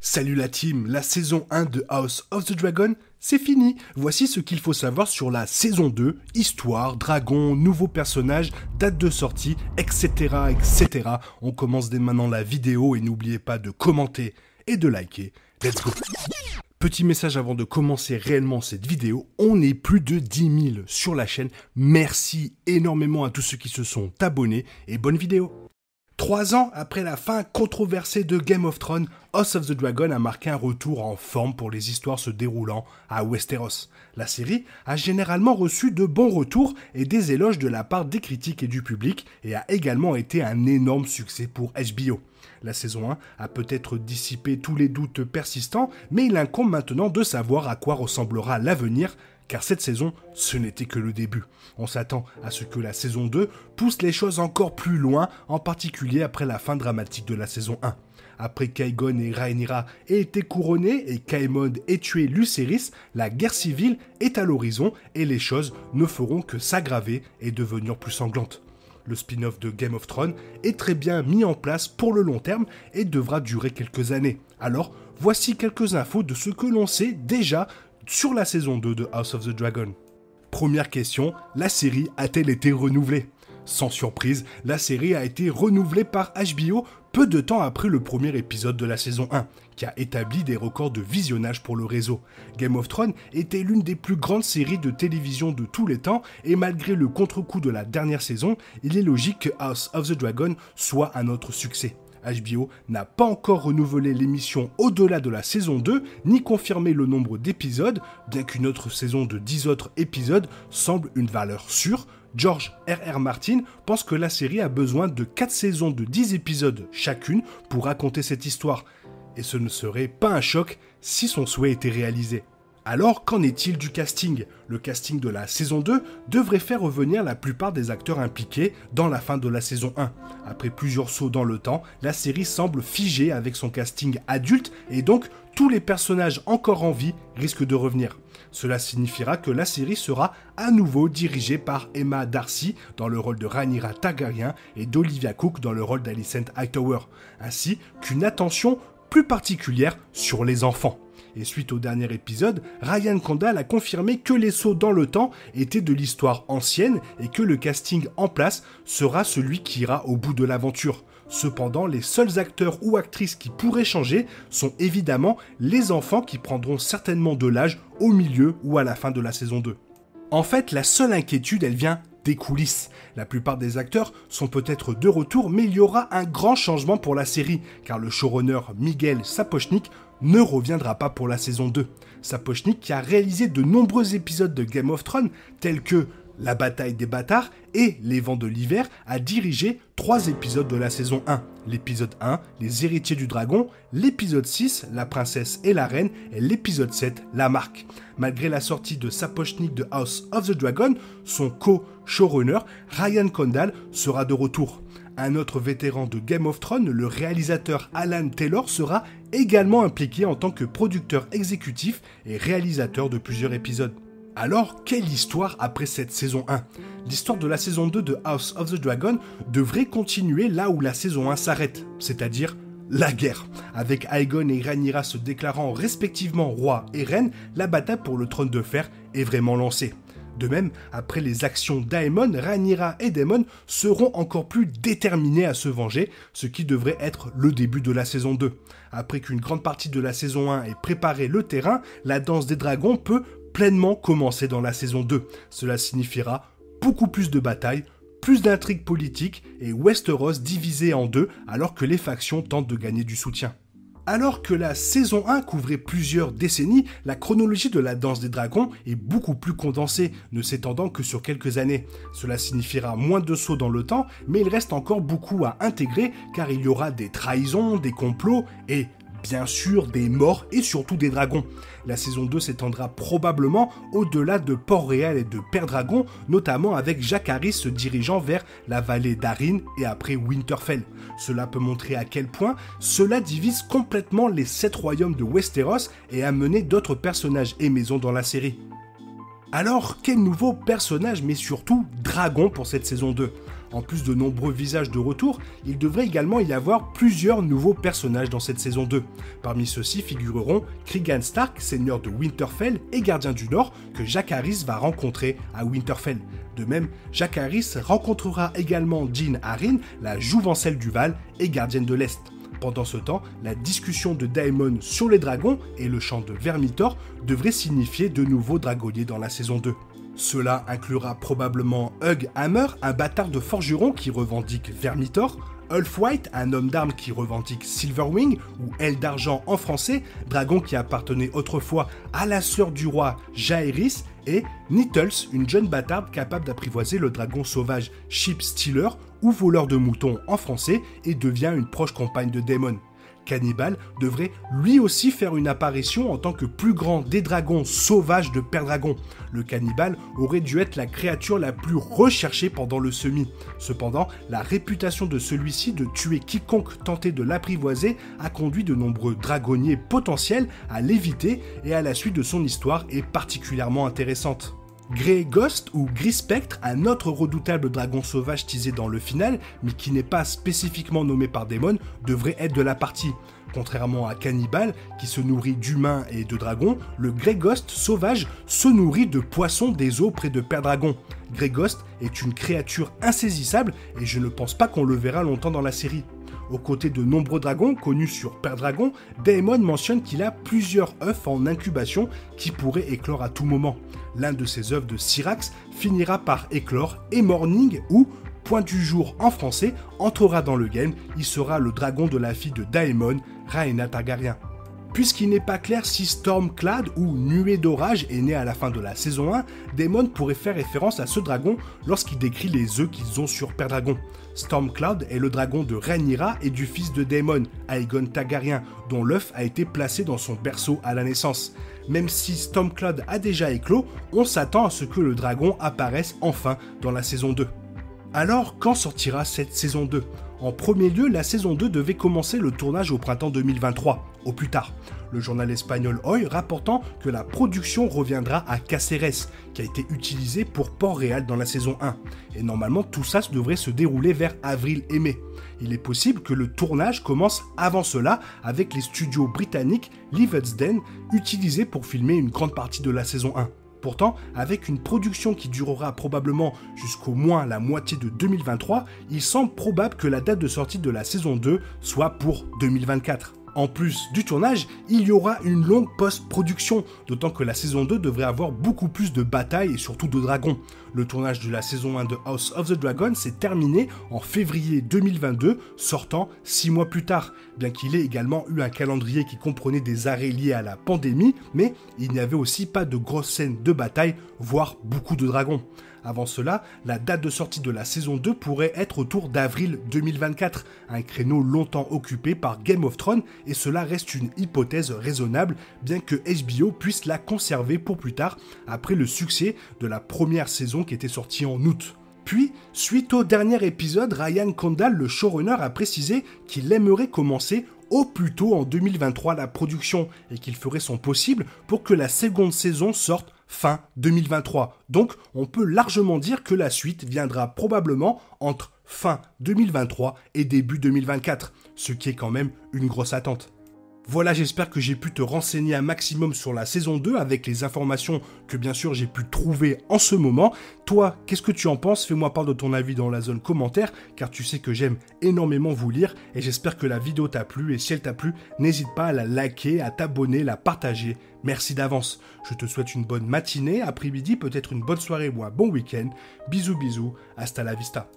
Salut la team, la saison 1 de House of the Dragon, c'est fini. Voici ce qu'il faut savoir sur la saison 2, histoire, dragon, nouveaux personnages, date de sortie, etc. etc. On commence dès maintenant la vidéo et n'oubliez pas de commenter et de liker. Let's go. Petit message avant de commencer réellement cette vidéo, on est plus de 10 000 sur la chaîne. Merci énormément à tous ceux qui se sont abonnés et bonne vidéo. 3 ans après la fin controversée de Game of Thrones, House of the Dragon a marqué un retour en forme pour les histoires se déroulant à Westeros. La série a généralement reçu de bons retours et des éloges de la part des critiques et du public et a également été un énorme succès pour HBO. La saison 1 a peut-être dissipé tous les doutes persistants, mais il incombe maintenant de savoir à quoi ressemblera l'avenir, car cette saison, ce n'était que le début. On s'attend à ce que la saison 2 pousse les choses encore plus loin, en particulier après la fin dramatique de la saison 1. Après qu'Aegon et Rhaenyra aient été couronnés et qu'Aemond ait tué Lucerys, la guerre civile est à l'horizon et les choses ne feront que s'aggraver et devenir plus sanglantes. Le spin-off de Game of Thrones est très bien mis en place pour le long terme et devra durer quelques années. Alors, voici quelques infos de ce que l'on sait déjà sur la saison 2 de House of the Dragon. Première question, la série a-t-elle été renouvelée ? Sans surprise, la série a été renouvelée par HBO peu de temps après le premier épisode de la saison 1, qui a établi des records de visionnage pour le réseau. Game of Thrones était l'une des plus grandes séries de télévision de tous les temps, et malgré le contre-coup de la dernière saison, il est logique que House of the Dragon soit un autre succès. HBO n'a pas encore renouvelé l'émission au-delà de la saison 2, ni confirmé le nombre d'épisodes, bien qu'une autre saison de 10 autres épisodes semble une valeur sûre. George R.R. Martin pense que la série a besoin de 4 saisons de 10 épisodes chacune pour raconter cette histoire. Et ce ne serait pas un choc si son souhait était réalisé. Alors, qu'en est-il du casting ? Le casting de la saison 2 devrait faire revenir la plupart des acteurs impliqués dans la fin de la saison 1. Après plusieurs sauts dans le temps, la série semble figée avec son casting adulte et donc tous les personnages encore en vie risquent de revenir. Cela signifiera que la série sera à nouveau dirigée par Emma Darcy dans le rôle de Rhaenyra Targaryen et d'Olivia Cooke dans le rôle d'Alicent Hightower, ainsi qu'une attention plus particulière sur les enfants. Et suite au dernier épisode, Ryan Condal a confirmé que les sauts dans le temps étaient de l'histoire ancienne et que le casting en place sera celui qui ira au bout de l'aventure. Cependant, les seuls acteurs ou actrices qui pourraient changer sont évidemment les enfants qui prendront certainement de l'âge au milieu ou à la fin de la saison 2. En fait, la seule inquiétude, elle vient des coulisses. La plupart des acteurs sont peut-être de retour, mais il y aura un grand changement pour la série, car le showrunner Miguel Sapochnik ne reviendra pas pour la saison 2. Sapochnik qui a réalisé de nombreux épisodes de Game of Thrones, tels que La bataille des bâtards et Les vents de l'hiver, a dirigé 3 épisodes de la saison 1. L'épisode 1, Les héritiers du dragon, l'épisode 6, La princesse et la reine, et l'épisode 7, La marque. Malgré la sortie de Sapochnik de House of the Dragon, son co-showrunner, Ryan Condal, sera de retour. Un autre vétéran de Game of Thrones, le réalisateur Alan Taylor, sera également impliqué en tant que producteur exécutif et réalisateur de plusieurs épisodes. Alors, quelle histoire après cette saison 1 ? L'histoire de la saison 2 de House of the Dragon devrait continuer là où la saison 1 s'arrête, c'est-à-dire la guerre. Avec Aegon et Rhaenyra se déclarant respectivement roi et reine, la bataille pour le trône de fer est vraiment lancée. De même, après les actions d'Aemon, Rhaenyra et Daemon seront encore plus déterminés à se venger, ce qui devrait être le début de la saison 2. Après qu'une grande partie de la saison 1 ait préparé le terrain, la danse des dragons peut pleinement commencer dans la saison 2. Cela signifiera beaucoup plus de batailles, plus d'intrigues politiques et Westeros divisé en deux alors que les factions tentent de gagner du soutien. Alors que la saison 1 couvrait plusieurs décennies, la chronologie de la danse des dragons est beaucoup plus condensée, ne s'étendant que sur quelques années. Cela signifiera moins de sauts dans le temps, mais il reste encore beaucoup à intégrer car il y aura des trahisons, des complots et bien sûr des morts et surtout des dragons. La saison 2 s'étendra probablement au-delà de Port-Réal et de Père-Dragon, notamment avec Jacaerys se dirigeant vers la vallée d'Arryn et après Winterfell. Cela peut montrer à quel point cela divise complètement les 7 royaumes de Westeros et amener d'autres personnages et maisons dans la série. Alors, quel nouveau personnage mais surtout dragon pour cette saison 2 ? En plus de nombreux visages de retour, il devrait également y avoir plusieurs nouveaux personnages dans cette saison 2. Parmi ceux-ci figureront Cregan Stark, seigneur de Winterfell et gardien du Nord, que Jack Harris va rencontrer à Winterfell. De même, Jack Harris rencontrera également Jean Arryn, la jouvencelle du Val et gardienne de l'Est. Pendant ce temps, la discussion de Daemon sur les dragons et le chant de Vermithor devrait signifier de nouveaux dragonniers dans la saison 2. Cela inclura probablement Hugh Hammer, un bâtard de forgeron qui revendique Vermithor, Ulf White, un homme d'armes qui revendique Silverwing, ou Aile d'Argent en français, dragon qui appartenait autrefois à la sœur du roi Jaehaerys, et Nettles, une jeune bâtarde capable d'apprivoiser le dragon sauvage Sheep Stealer, ou voleur de moutons en français, et devient une proche compagne de Daemon. Cannibal devrait lui aussi faire une apparition en tant que plus grand des dragons sauvages de Père Dragon. Le cannibale aurait dû être la créature la plus recherchée pendant le semis. Cependant, la réputation de celui-ci de tuer quiconque tentait de l'apprivoiser a conduit de nombreux dragonniers potentiels à l'éviter et à la suite de son histoire est particulièrement intéressante. Grey Ghost ou Gris Spectre, un autre redoutable dragon sauvage teasé dans le final, mais qui n'est pas spécifiquement nommé par Daemon, devrait être de la partie. Contrairement à Cannibal, qui se nourrit d'humains et de dragons, le Grey Ghost sauvage se nourrit de poissons des eaux près de Père Dragon. Grey Ghost est une créature insaisissable et je ne pense pas qu'on le verra longtemps dans la série. Aux côtés de nombreux dragons connus sur Père Dragon, Daemon mentionne qu'il a plusieurs œufs en incubation qui pourraient éclore à tout moment. L'un de ces œufs de Syrax finira par éclore et Morning ou Point du jour en français entrera dans le game, il sera le dragon de la fille de Daemon, Rhaena Targaryen. Puisqu'il n'est pas clair si Stormclad ou Nuée d'orage est né à la fin de la saison 1, Daemon pourrait faire référence à ce dragon lorsqu'il décrit les œufs qu'ils ont sur Père Dragon. Stormcloud est le dragon de Rhaenyra et du fils de Daemon, Aegon Targaryen, dont l'œuf a été placé dans son berceau à la naissance. Même si Stormcloud a déjà éclos, on s'attend à ce que le dragon apparaisse enfin dans la saison 2. Alors, quand sortira cette saison 2 ? En premier lieu, la saison 2 devait commencer le tournage au printemps 2023, au plus tard. Le journal espagnol Hoy rapportant que la production reviendra à Cáceres, qui a été utilisé pour Port-Réal dans la saison 1. Et normalement, tout ça devrait se dérouler vers avril et mai. Il est possible que le tournage commence avant cela avec les studios britanniques Leavesden utilisés pour filmer une grande partie de la saison 1. Pourtant, avec une production qui durera probablement jusqu'au moins la moitié de 2023, il semble probable que la date de sortie de la saison 2 soit pour 2024. En plus du tournage, il y aura une longue post-production, d'autant que la saison 2 devrait avoir beaucoup plus de batailles et surtout de dragons. Le tournage de la saison 1 de House of the Dragon s'est terminé en février 2022, sortant 6 mois plus tard. Bien qu'il ait également eu un calendrier qui comprenait des arrêts liés à la pandémie, mais il n'y avait aussi pas de grosses scènes de bataille, voire beaucoup de dragons. Avant cela, la date de sortie de la saison 2 pourrait être autour d'avril 2024, un créneau longtemps occupé par Game of Thrones et cela reste une hypothèse raisonnable, bien que HBO puisse la conserver pour plus tard, après le succès de la première saison qui était sortie en août. Puis, suite au dernier épisode, Ryan Condal, le showrunner, a précisé qu'il aimerait commencer au plus tôt en 2023 la production et qu'il ferait son possible pour que la seconde saison sorte fin 2023. Donc, on peut largement dire que la suite viendra probablement entre fin 2023 et début 2024, ce qui est quand même une grosse attente. Voilà, j'espère que j'ai pu te renseigner un maximum sur la saison 2 avec les informations que bien sûr j'ai pu trouver en ce moment. Toi, qu'est-ce que tu en penses ? Fais-moi part de ton avis dans la zone commentaire, car tu sais que j'aime énormément vous lire et j'espère que la vidéo t'a plu et si elle t'a plu, n'hésite pas à la liker, à t'abonner, la partager. Merci d'avance. Je te souhaite une bonne matinée, après-midi, peut-être une bonne soirée ou un bon week-end. Bisous bisous, hasta la vista.